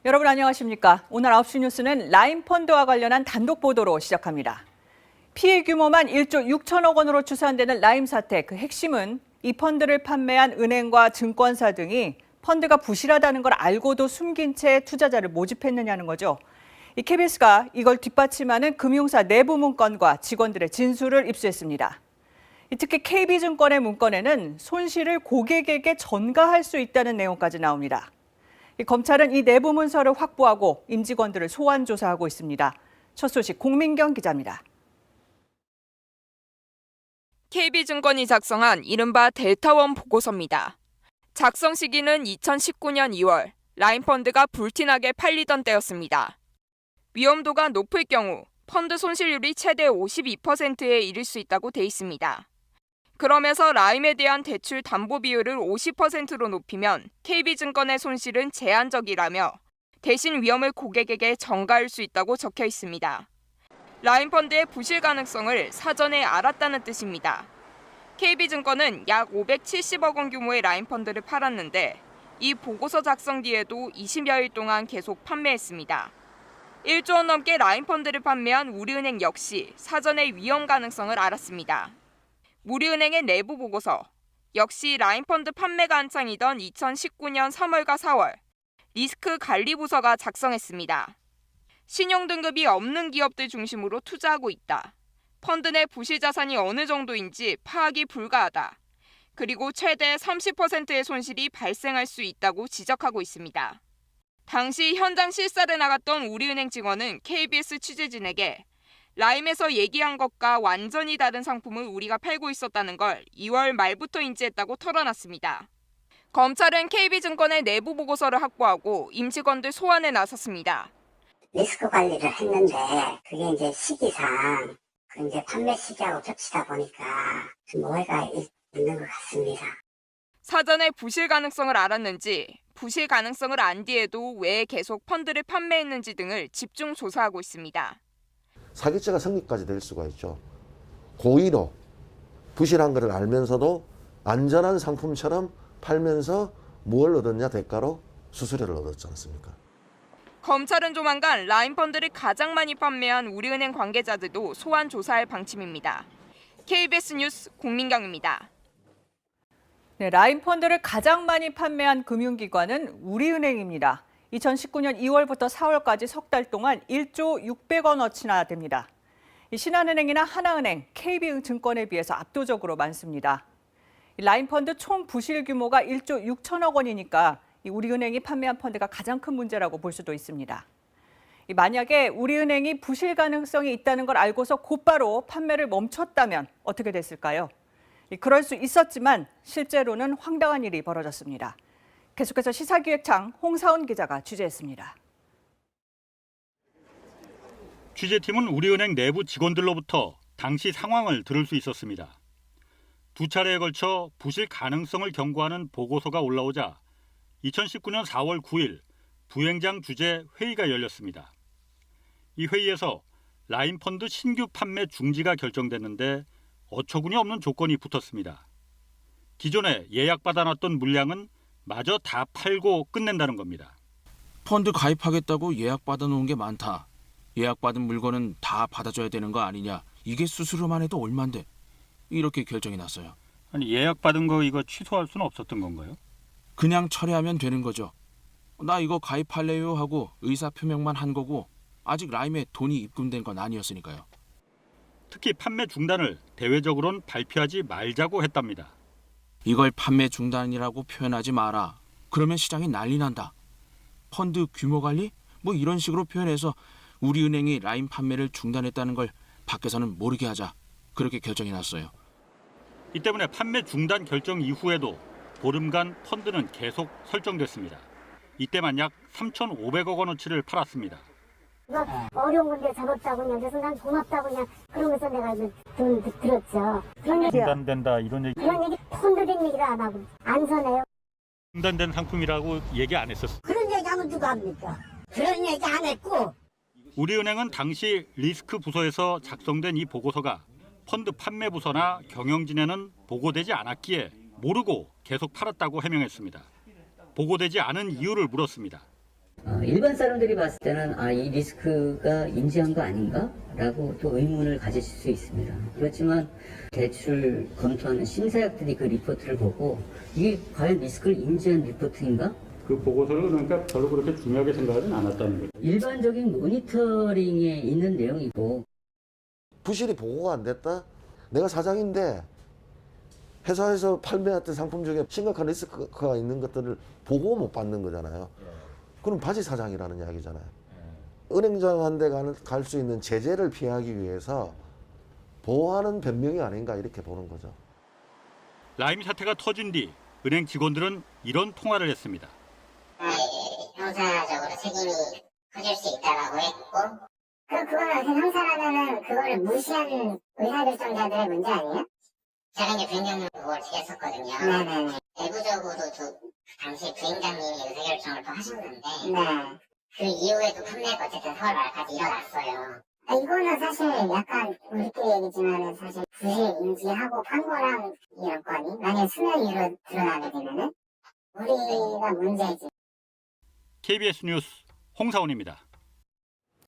여러분 안녕하십니까? 오늘 9시 뉴스는 라인펀드와 관련한 단독 보도로 시작합니다. 피해 규모만 1조 6천억 원으로 추산되는 라임 사태, 그 핵심은 이 펀드를 판매한 은행과 증권사 등이 펀드가 부실하다는 걸 알고도 숨긴 채 투자자를 모집했느냐는 거죠. 이 KBS가 이걸 뒷받침하는 금융사 내부 문건과 직원들의 진술을 입수했습니다. 특히 KB증권의 문건에는 손실을 고객에게 전가할 수 있다는 내용까지 나옵니다. 검찰은 이 내부 문서를 확보하고 임직원들을 소환 조사하고 있습니다. 첫 소식 공민경 기자입니다. KB증권이 작성한 이른바 델타원 보고서입니다. 작성 시기는 2019년 2월, 라인펀드가 불티나게 팔리던 때였습니다. 위험도가 높을 경우 펀드 손실률이 최대 52%에 이를 수 있다고 돼 있습니다. 그러면서 라임에 대한 대출 담보 비율을 50%로 높이면 KB증권의 손실은 제한적이라며 대신 위험을 고객에게 전가할 수 있다고 적혀 있습니다. 라임펀드의 부실 가능성을 사전에 알았다는 뜻입니다. KB증권은 약 570억 원 규모의 라임펀드를 팔았는데 이 보고서 작성 뒤에도 20여일 동안 계속 판매했습니다. 1조 원 넘게 라임펀드를 판매한 우리은행 역시 사전에 위험 가능성을 알았습니다. 우리은행의 내부 보고서, 역시 라인펀드 판매가 한창이던 2019년 3월과 4월, 리스크 관리 부서가 작성했습니다. 신용 등급이 없는 기업들 중심으로 투자하고 있다. 펀드 내 부실 자산이 어느 정도인지 파악이 불가하다. 그리고 최대 30%의 손실이 발생할 수 있다고 지적하고 있습니다. 당시 현장 실사를 나갔던 우리은행 직원은 KBS 취재진에게 라임에서 얘기한 것과 완전히 다른 상품을 우리가 팔고 있었다는 걸 2월 말부터 인지했다고 털어놨습니다. 검찰은 KB증권의 내부 보고서를 확보하고 임직원들 소환에 나섰습니다. 리스크 관리를 했는데 그게 이제 시기상 이제 판매 시기하고 겹치다 보니까 좀 오해가 있는 것 같습니다. 사전에 부실 가능성을 알았는지, 부실 가능성을 안 뒤에도 왜 계속 펀드를 판매했는지 등을 집중 조사하고 있습니다. 사기죄가 성립까지 될 수가 있죠. 고의로 부실한 것을 알면서도 안전한 상품처럼 팔면서 뭘 얻었냐 대가로 수수료를 얻었지 않습니까? 검찰은 조만간 라인펀드를 가장 많이 판매한 우리은행 관계자들도 소환 조사할 방침입니다. KBS 뉴스 공민경입니다. 네, 라인펀드를 가장 많이 판매한 금융기관은 우리은행입니다. 2019년 2월부터 4월까지 석 달 동안 1조 600원어치나 됩니다. 신한은행이나 하나은행, KB증권에 비해서 압도적으로 많습니다. 라인펀드 총 부실 규모가 1조 6천억 원이니까 우리은행이 판매한 펀드가 가장 큰 문제라고 볼 수도 있습니다. 만약에 우리은행이 부실 가능성이 있다는 걸 알고서 곧바로 판매를 멈췄다면 어떻게 됐을까요? 그럴 수 있었지만 실제로는 황당한 일이 벌어졌습니다. 계속해서 시사기획창 홍사훈 기자가 취재했습니다. 취재팀은 우리은행 내부 직원들로부터 당시 상황을 들을 수 있었습니다. 두 차례에 걸쳐 부실 가능성을 경고하는 보고서가 올라오자 2019년 4월 9일 부행장 주재 회의가 열렸습니다. 이 회의에서 라인펀드 신규 판매 중지가 결정됐는데 어처구니 없는 조건이 붙었습니다. 기존에 예약받아놨던 물량은 마저 다 팔고 끝낸다는 겁니다. 펀드 가입하겠다고 예약받아 놓은 게 많다. 예약받은 물건은 다 받아줘야 되는 거 아니냐. 이게 수수료만 해도 얼만데. 이렇게 결정이 났어요. 아니 예약받은 거 이거 취소할 수는 없었던 건가요? 그냥 철회하면 되는 거죠. 나 이거 가입할래요 하고 의사표명만 한 거고 아직 라임에 돈이 입금된 건 아니었으니까요. 특히 판매 중단을 대외적으로는 발표하지 말자고 했답니다. 이걸 판매 중단이라고 표현하지 마라. 그러면 시장이 난리 난다. 펀드 규모 관리? 뭐 이런 식으로 표현해서 우리은행이 라임 판매를 중단했다는 걸 밖에서는 모르게 하자. 그렇게 결정이 났어요. 이 때문에 판매 중단 결정 이후에도 보름간 펀드는 계속 설정됐습니다. 이때만 약 3,500억 원어치를 팔았습니다. 어려운 건데 잡았다고 그냥 그래서 난 고맙다고 그냥 그러면서 내가 돈 들었죠. 그런 얘기 중단된다 이런 얘기. 펀드된 얘기를 안 하고 안선해요. 중단된 상품이라고 얘기 안 했었어요. 그런 얘기하면 누가 합니까? 그런 얘기 안 했고. 우리은행은 당시 리스크 부서에서 작성된 이 보고서가 펀드 판매 부서나 경영진에는 보고되지 않았기에 모르고 계속 팔았다고 해명했습니다. 보고되지 않은 이유를 물었습니다. 일반 사람들이 봤을 때는 이 리스크가 인지한 거 아닌가? 라고 또 의문을 가지실 수 있습니다. 그렇지만 대출 검토하는 심사역들이 그 리포트를 보고 이게 과연 리스크를 인지한 리포트인가? 그 보고서를 그러니까 별로 그렇게 중요하게 생각하지는 않았다는 거죠. 일반적인 모니터링에 있는 내용이고 부실이 보고가 안 됐다? 내가 사장인데 회사에서 판매했던 상품 중에 심각한 리스크가 있는 것들을 보고 못 받는 거잖아요. 그럼 바지 사장이라는 이야기잖아요. 은행장한테 갈 수 있는 제재를 피하기 위해서 보호하는 변명이 아닌가 이렇게 보는 거죠. 라임 사태가 터진 뒤 은행 직원들은 이런 통화를 했습니다. 형사적으로 책임이 커질 수 있다라고 했고, 그거는 형사라면은 그거를 무시한 의사결정자들의 문제 아니에요? 제가 이제 부행장님 그걸 드렸었거든요. 네네. 내부적으로도 당시 부행장님이 의사결정을 또 하셨는데, 네. 그 이후에도 판매가 어쨌든 4월 말까지 일어났어요. 이거는 사실 약간 우리끼리 얘기지만 사실 부실 인지하고 판 거랑 이 여건이 만약에 수면 위로 드러나게 되면은 우리가 문제지. KBS 뉴스 홍사원입니다.